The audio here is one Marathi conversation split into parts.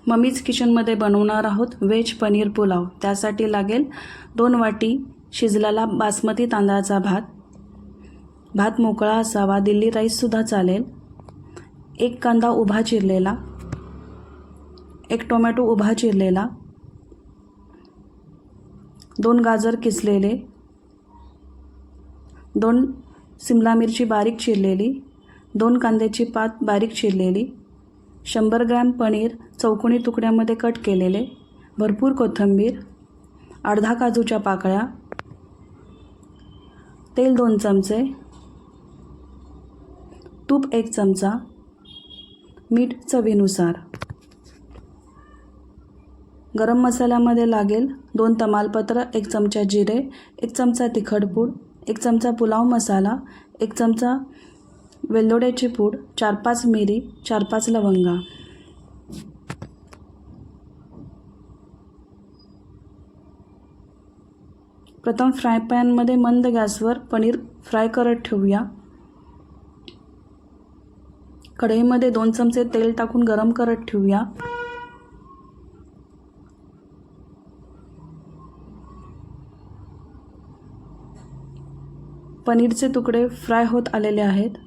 मम्मीज किचनमध्ये बनवणार आहोत व्हेज पनीर पुलाव। त्यासाठी लागेल 2 वाटी शिजलेला बासमती तांदळाचा भात। भात मोकळा असावा, दिल्ली राईससुद्धा चालेल। 1 कांदा उभा चिरलेला, 1 टोमॅटो उभा चिरलेला, 2 गाजर किसलेले, 2 सिमला मिरची बारीक चिरलेली, 2 कांद्याची पात बारीक चिरलेली, 100 ग्रॅम पनीर चौकोनी तुकड्यामध्ये कट केलेले, भरपूर कोथिंबीर, अर्धा काजूच्या पाकळ्या, तेल 2 चमचे, तूप 1 चमचा, मीठ चवीनुसार। गरम मसाल्यामध्ये लागेल 2 तमालपत्र, 1 चमचा जिरे, 1 चमचा तिखटपूड, 1 चमचा पुलाव मसाला, 1 चमचा वेलदोड्याची पूड, 4-5 मिरी, 4-5 लवंगा। प्रथम फ्राय पॅनमध्ये मंद गॅसवर पनीर फ्राय करत ठेवूया। कढईमध्ये 2 चमचे तेल टाकून गरम करत ठेवूया। पनीरचे तुकडे फ्राय होत आलेले आहेत।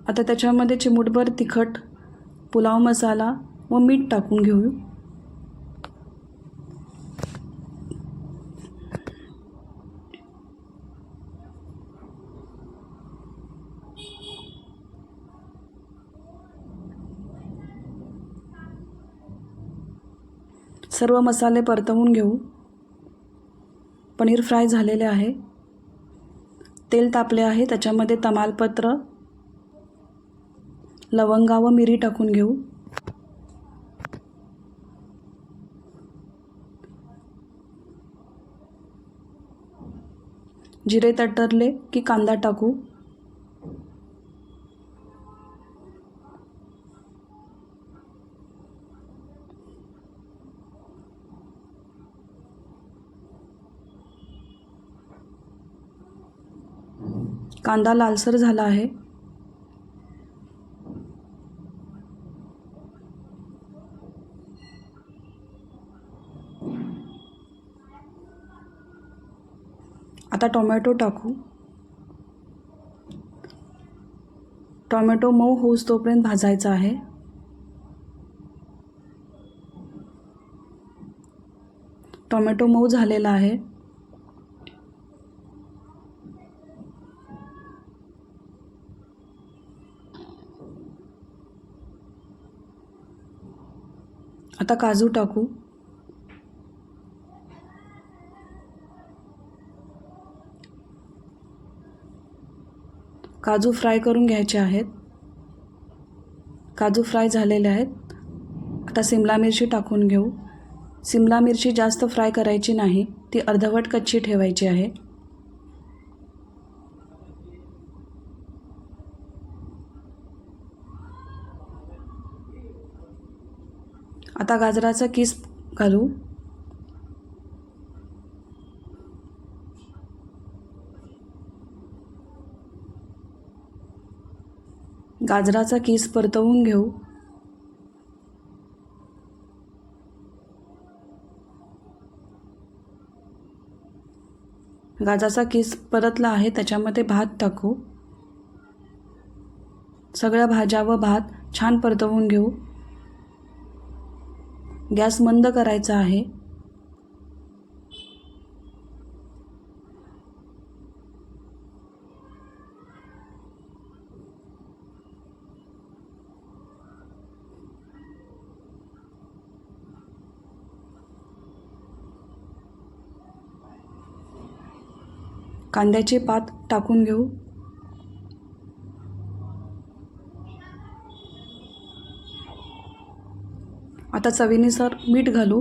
आता त्याच्यामध्ये चिमूटभर तिखट, पुलाव मसाला व मीठ टाकून घेऊ। सर्व मसाले परतवून घेऊ। पनीर फ्राय झालेले आहे। तेल तापले आहे, त्याच्यामध्ये तमालपत्र, लवंगा व मिरी टाकून घेऊ। जिरे तडतडले की कांदा टाकू। कांदा लालसर झाला आहे। आता टोमॅटो टाकू। टोमॅटो मऊ होऊस तोपर्यंत भाजायचा आहे। टोमॅटो मऊ झालेला आहे। आता काजू टाकू। काजू फ्राय करून घ्यायचे आहेत। काजू फ्राय झालेले आहेत। आता सिमला मिरची टाकून घेऊ। सिमला मिरची जास्त फ्राय करायची नाही, ती अर्धवट कच्ची ठेवायची आहे। आता गाजराचा किस घालू। गाजराचा किस परतवून घेऊ। गाजराचा किस परतला आहे, त्याच्यामध्ये भात टाकू। सगळ्या भाज्या व भात छान परतवून घेऊ। गॅस मंद करायचा आहे। कांद्याची पात टाकून घेऊ। आता चवीनुसार मीठ घालू।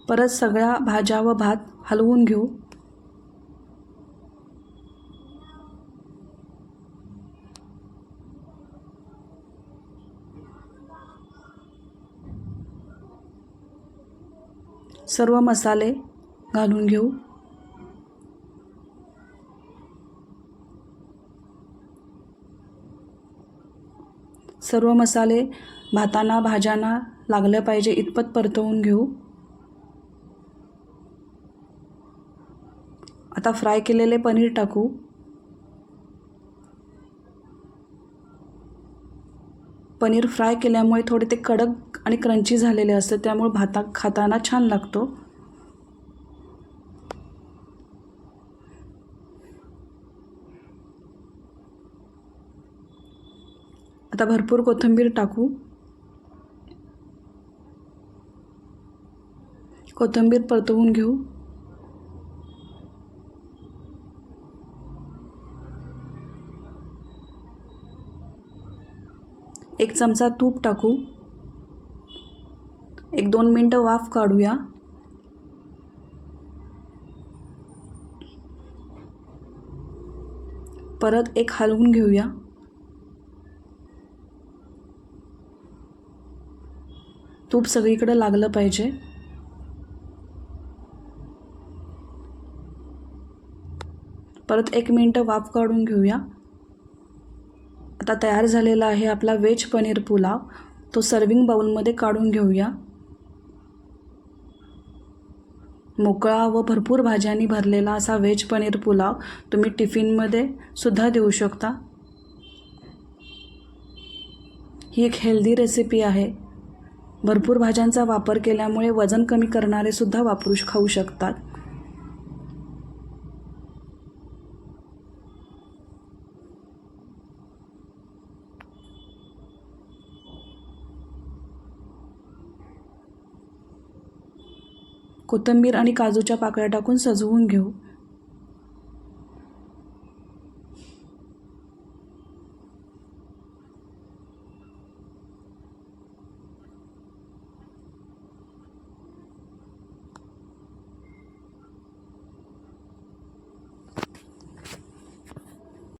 परत सगळ्या भाज्या व भात हलवून घेऊ। सर्व मसाले घालून घेऊ. सर्व मसाले भातांना भाज्यांना लागले पाहिजे इतपत परतवून घेऊ. आता फ्राय केलेले पनीर टाकू. पनीर फ्राय केल्यामुळे थोडे ते कडक आणि क्रंची झालेले असते, त्यामुळे भात खाताना छान लागतो. आता भरपूर कोथिंबीर टाकू. कोथिंबीर परतवून घेऊ. एक चमचा तूप टाकू. 1-2 मिनटं वाफ काढूया. परत एक हलवून घेऊया. तूप सगळीकडे लागलं पाहिजे. परत 1 मिनटं वाफ काढून घेऊया. आता तयार झालेला आहे आपला व्हेज पनीर पुलाव. तो सर्विंग बाउलमध्ये काढून घेऊया. मोकळा व भरपूर भाज्यांनी भरलेला असा व्हेज पनीर पुलाव तुम्ही टिफिनमध्ये सुद्धा देऊ शकता. ही एक हेल्दी रेसिपी आहे. भरपूर भाज्यांचा वापर केल्यामुळे वजन कमी करणारे सुद्धा खाऊ शकतात. कोथिंबीर आणि काजूच्या पाकळ्या टाकून सजवून घेऊ.